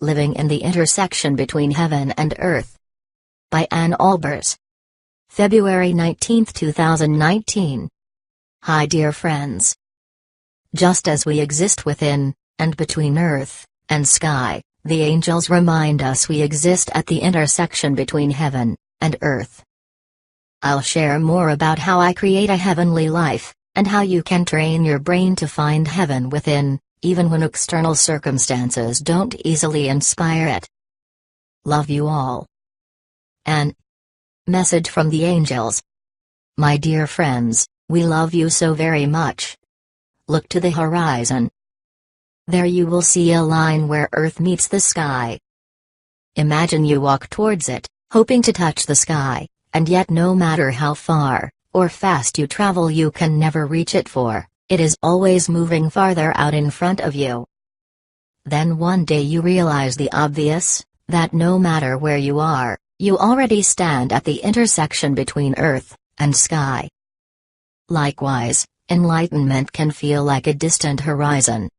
Living in the Intersection Between Heaven and Earth. By Albers. February 19, 2019. Hi dear friends. Just as we exist within, and between earth and sky, the angels remind us we exist at the intersection between heaven and earth. I'll share more about how I create a heavenly life, and how you can train your brain to find heaven within, even when external circumstances don't easily inspire it. Love you all. An message from the angels. My dear friends, we love you so very much. Look to the horizon. There you will see a line where Earth meets the sky. Imagine you walk towards it, hoping to touch the sky, and yet no matter how far or fast you travel you can never reach it, for it is always moving farther out in front of you. Then one day you realize the obvious, that no matter where you are, you already stand at the intersection between earth and sky. Likewise, enlightenment can feel like a distant horizon.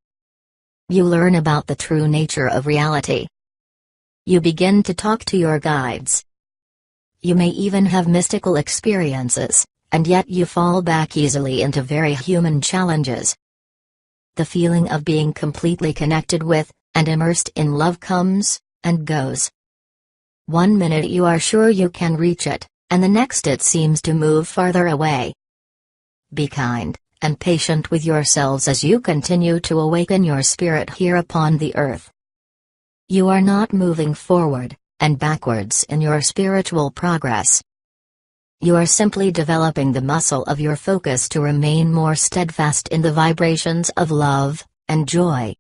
You learn about the true nature of reality. You begin to talk to your guides. You may even have mystical experiences, and yet you fall back easily into very human challenges. The feeling of being completely connected with, and immersed in love comes and goes. One minute you are sure you can reach it, and the next it seems to move farther away. Be kind and patient with yourselves as you continue to awaken your spirit here upon the earth. You are not moving forward and backwards in your spiritual progress. You are simply developing the muscle of your focus to remain more steadfast in the vibrations of love and joy.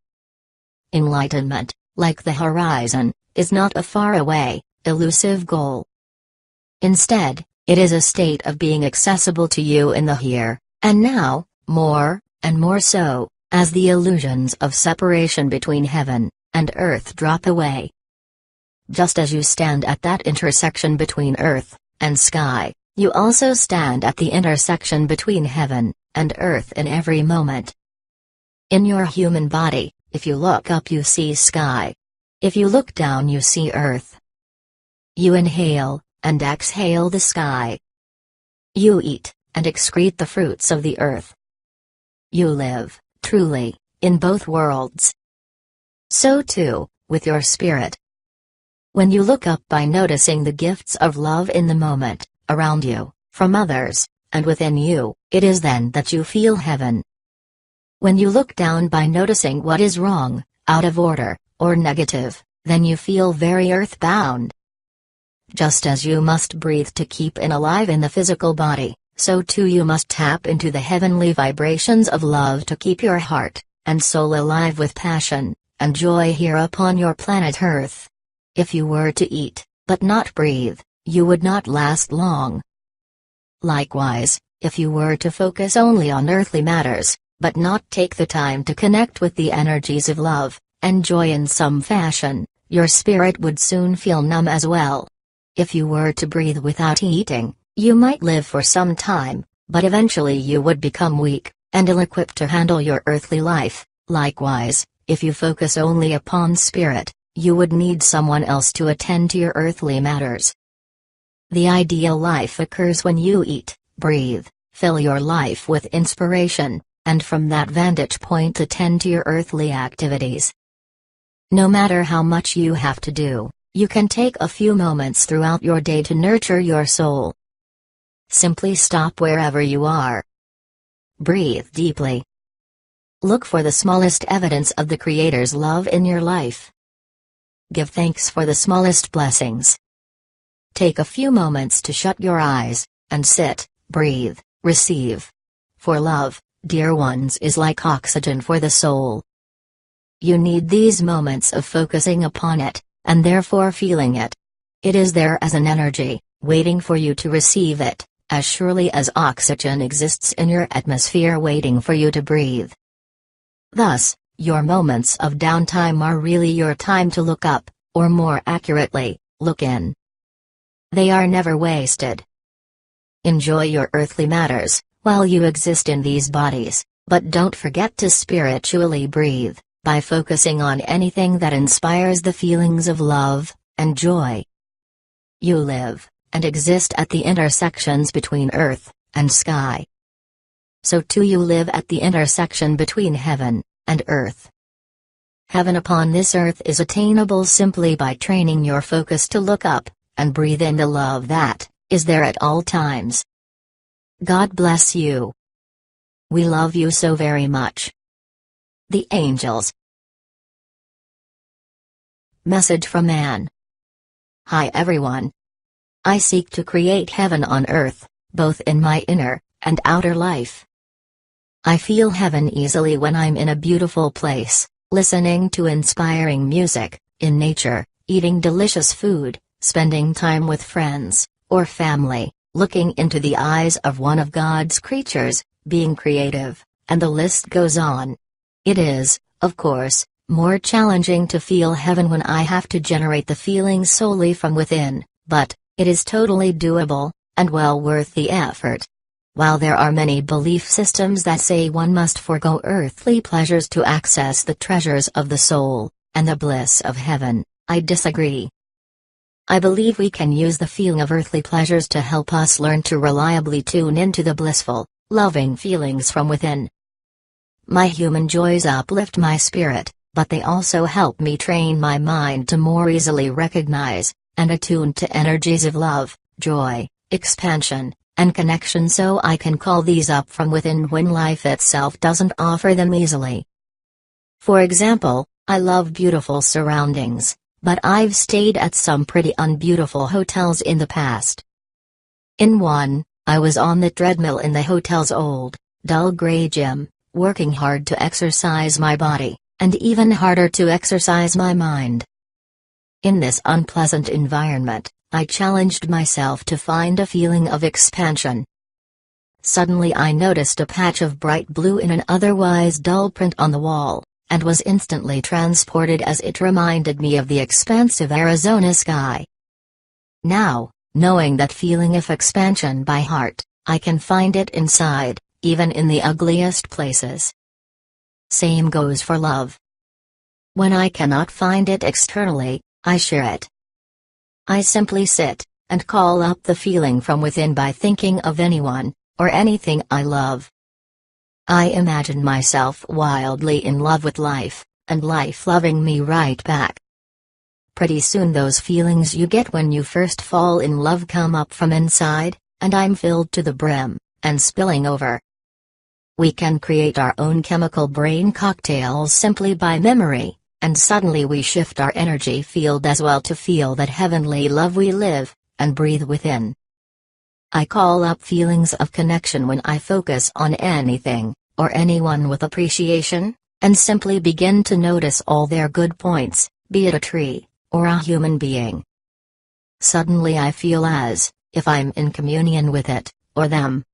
Enlightenment, like the horizon, is not a faraway, elusive goal. Instead, it is a state of being accessible to you in the here and now, more and more so, as the illusions of separation between heaven and earth drop away. Just as you stand at that intersection between earth and sky, you also stand at the intersection between heaven and earth in every moment. In your human body, if you look up you see sky. If you look down you see earth. You inhale and exhale the sky. You eat and excrete the fruits of the earth. You live, truly, in both worlds. So too, with your spirit. When you look up by noticing the gifts of love in the moment, around you, from others, and within you, it is then that you feel heaven. When you look down by noticing what is wrong, out of order, or negative, then you feel very earthbound. Just as you must breathe to keep alive in the physical body, so too you must tap into the heavenly vibrations of love to keep your heart and soul alive with passion and joy here upon your planet Earth. If you were to eat, but not breathe, you would not last long. Likewise, if you were to focus only on earthly matters, but not take the time to connect with the energies of love and joy in some fashion, your spirit would soon feel numb as well. If you were to breathe without eating, you might live for some time, but eventually you would become weak and ill-equipped to handle your earthly life. Likewise, if you focus only upon spirit, you would need someone else to attend to your earthly matters. The ideal life occurs when you eat, breathe, fill your life with inspiration, and from that vantage point attend to your earthly activities. No matter how much you have to do, you can take a few moments throughout your day to nurture your soul. Simply stop wherever you are. Breathe deeply. Look for the smallest evidence of the Creator's love in your life. Give thanks for the smallest blessings. Take a few moments to shut your eyes, and sit, breathe, receive. For love, dear ones, is like oxygen for the soul. You need these moments of focusing upon it, and therefore feeling it. It is there as an energy, waiting for you to receive it, as surely as oxygen exists in your atmosphere waiting for you to breathe. Thus, your moments of downtime are really your time to look up, or more accurately, look in. They are never wasted. Enjoy your earthly matters, while you exist in these bodies, but don't forget to spiritually breathe, by focusing on anything that inspires the feelings of love and joy. You live and exist at the intersections between earth and sky. So too you live at the intersection between heaven and earth. Heaven upon this earth is attainable simply by training your focus to look up and breathe in the love that is there at all times. God bless you. We love you so very much. The Angels. Message from Anne. Hi everyone. I seek to create heaven on earth, both in my inner and outer life. I feel heaven easily when I'm in a beautiful place, listening to inspiring music, in nature, eating delicious food, spending time with friends or family, looking into the eyes of one of God's creatures, being creative, and the list goes on. It is, of course, more challenging to feel heaven when I have to generate the feeling solely from within, but it is totally doable, and well worth the effort. While there are many belief systems that say one must forego earthly pleasures to access the treasures of the soul and the bliss of heaven, I disagree. I believe we can use the feeling of earthly pleasures to help us learn to reliably tune into the blissful, loving feelings from within. My human joys uplift my spirit, but they also help me train my mind to more easily recognize and attune to energies of love, joy, expansion, and connection, so I can call these up from within when life itself doesn't offer them easily. For example, I love beautiful surroundings, but I've stayed at some pretty unbeautiful hotels in the past. In one, I was on the treadmill in the hotel's old, dull gray gym, working hard to exercise my body, and even harder to exercise my mind. In this unpleasant environment, I challenged myself to find a feeling of expansion. Suddenly I noticed a patch of bright blue in an otherwise dull print on the wall, and was instantly transported as it reminded me of the expansive Arizona sky. Now, knowing that feeling of expansion by heart, I can find it inside, even in the ugliest places. Same goes for love. When I cannot find it externally, I share it. I simply sit and call up the feeling from within by thinking of anyone or anything I love. I imagine myself wildly in love with life, and life loving me right back. Pretty soon those feelings you get when you first fall in love come up from inside, and I'm filled to the brim, and spilling over. We can create our own chemical brain cocktails simply by memory, and suddenly we shift our energy field as well to feel that heavenly love we live and breathe within. I call up feelings of connection when I focus on anything or anyone with appreciation, and simply begin to notice all their good points, be it a tree or a human being. Suddenly I feel as if I'm in communion with it or them.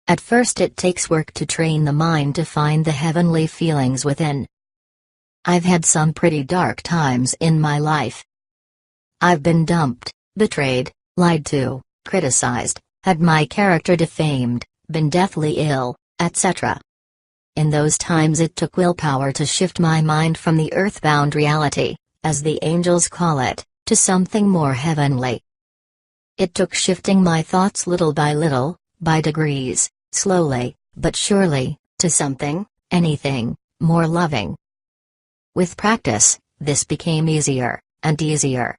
At first it takes work to train the mind to find the heavenly feelings within. I've had some pretty dark times in my life. I've been dumped, betrayed, lied to, criticized, had my character defamed, been deathly ill, etc. In those times it took willpower to shift my mind from the earthbound reality, as the angels call it, to something more heavenly. It took shifting my thoughts little by little, by degrees, slowly, but surely, to something, anything, more loving. With practice, this became easier and easier.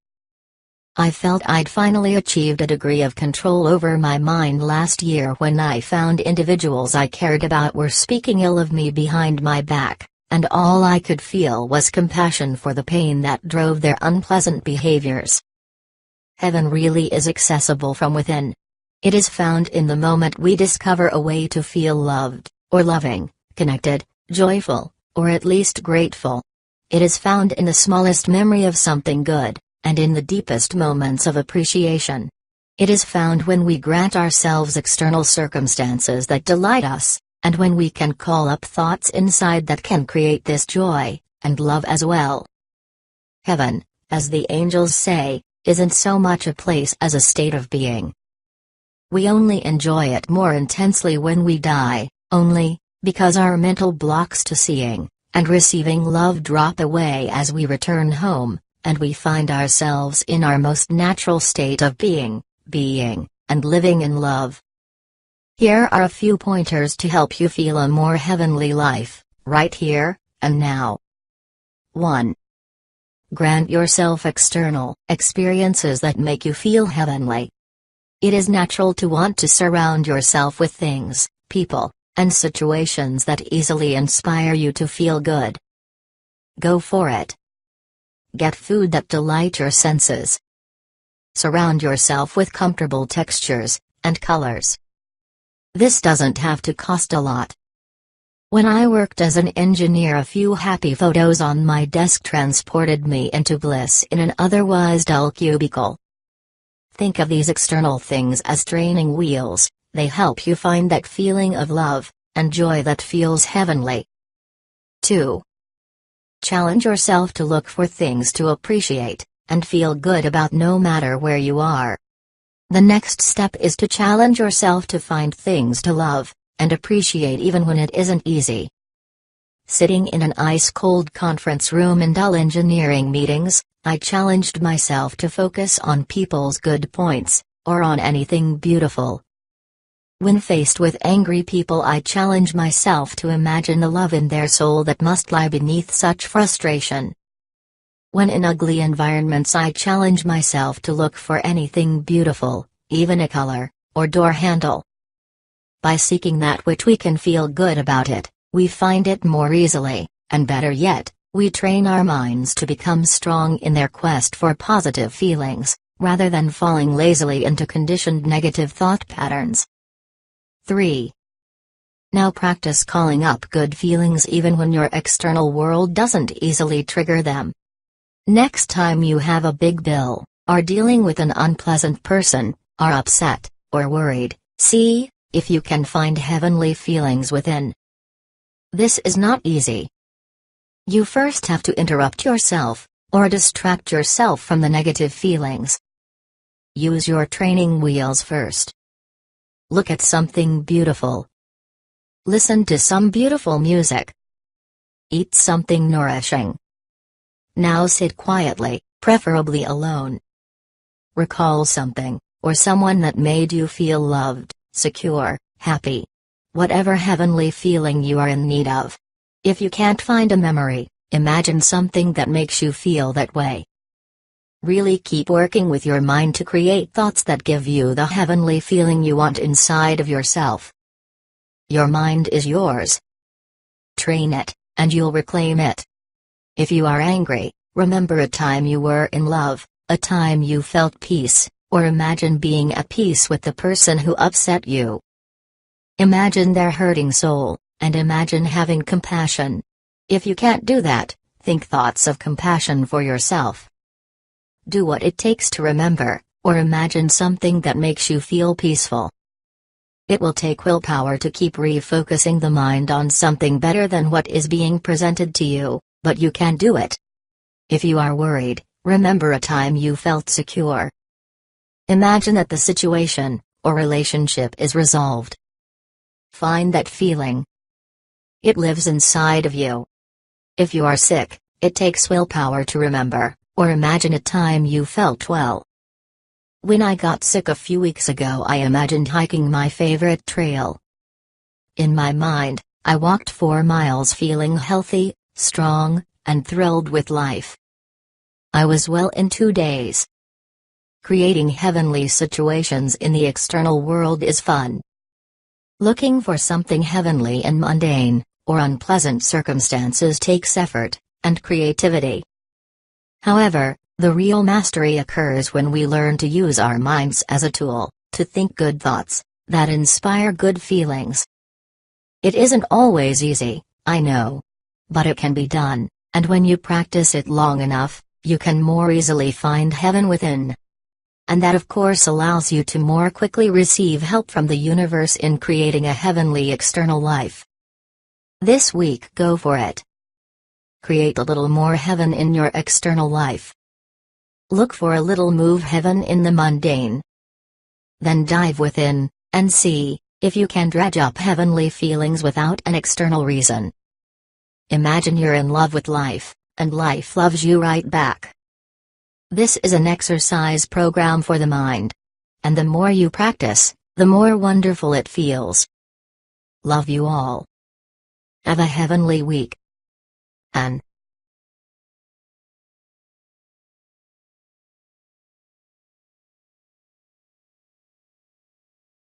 I felt I'd finally achieved a degree of control over my mind last year when I found individuals I cared about were speaking ill of me behind my back, and all I could feel was compassion for the pain that drove their unpleasant behaviors. Heaven really is accessible from within. It is found in the moment we discover a way to feel loved, or loving, connected, joyful, or at least grateful. It is found in the smallest memory of something good, and in the deepest moments of appreciation. It is found when we grant ourselves external circumstances that delight us, and when we can call up thoughts inside that can create this joy, and love as well. Heaven, as the angels say, isn't so much a place as a state of being. We only enjoy it more intensely when we die, only, because our mental blocks to seeing, and receiving love drop away as we return home, and we find ourselves in our most natural state of being, and living in love. Here are a few pointers to help you feel a more heavenly life, right here, and now. 1. Grant yourself external experiences that make you feel heavenly. It is natural to want to surround yourself with things, people, and situations that easily inspire you to feel good. Go for it. Get food that delight your senses. Surround yourself with comfortable textures and colors. This doesn't have to cost a lot. When I worked as an engineer, a few happy photos on my desk transported me into bliss in an otherwise dull cubicle. Think of these external things as training wheels. They help you find that feeling of love and joy that feels heavenly. 2. Challenge yourself to look for things to appreciate and feel good about no matter where you are. The next step is to challenge yourself to find things to love and appreciate even when it isn't easy. Sitting in an ice-cold conference room in dull engineering meetings, I challenged myself to focus on people's good points, or on anything beautiful. When faced with angry people, I challenge myself to imagine the love in their soul that must lie beneath such frustration. When in ugly environments, I challenge myself to look for anything beautiful, even a color, or door handle. By seeking that which we can feel good about it, we find it more easily, and better yet, we train our minds to become strong in their quest for positive feelings, rather than falling lazily into conditioned negative thought patterns. 3. Now practice calling up good feelings even when your external world doesn't easily trigger them. Next time you have a big bill, are dealing with an unpleasant person, are upset, or worried, see if you can find heavenly feelings within. This is not easy. You first have to interrupt yourself, or distract yourself from the negative feelings. Use your training wheels first. Look at something beautiful. Listen to some beautiful music. Eat something nourishing. Now sit quietly, preferably alone. Recall something, or someone that made you feel loved, secure, happy. Whatever heavenly feeling you are in need of. If you can't find a memory, imagine something that makes you feel that way. Really keep working with your mind to create thoughts that give you the heavenly feeling you want inside of yourself. Your mind is yours. Train it, and you'll reclaim it. If you are angry, remember a time you were in love, a time you felt peace, or imagine being at peace with the person who upset you. Imagine their hurting soul, and imagine having compassion. If you can't do that, think thoughts of compassion for yourself. Do what it takes to remember, or imagine something that makes you feel peaceful. It will take willpower to keep refocusing the mind on something better than what is being presented to you, but you can do it. If you are worried, remember a time you felt secure. Imagine that the situation, or relationship is resolved. Find that feeling. It lives inside of you. If you are sick, it takes willpower to remember, or imagine a time you felt well. When I got sick a few weeks ago, I imagined hiking my favorite trail. In my mind, I walked 4 miles feeling healthy, strong, and thrilled with life. I was well in 2 days. Creating heavenly situations in the external world is fun. Looking for something heavenly in mundane, or unpleasant circumstances takes effort and creativity. However, the real mastery occurs when we learn to use our minds as a tool, to think good thoughts that inspire good feelings. It isn't always easy, I know. But it can be done, and when you practice it long enough, you can more easily find heaven within. And that of course allows you to more quickly receive help from the universe in creating a heavenly external life. This week, go for it. Create a little more heaven in your external life. Look for a little move heaven in the mundane. Then dive within, and see if you can dredge up heavenly feelings without an external reason. Imagine you're in love with life, and life loves you right back. This is an exercise program for the mind. And the more you practice, the more wonderful it feels. Love you all. Have a heavenly week. And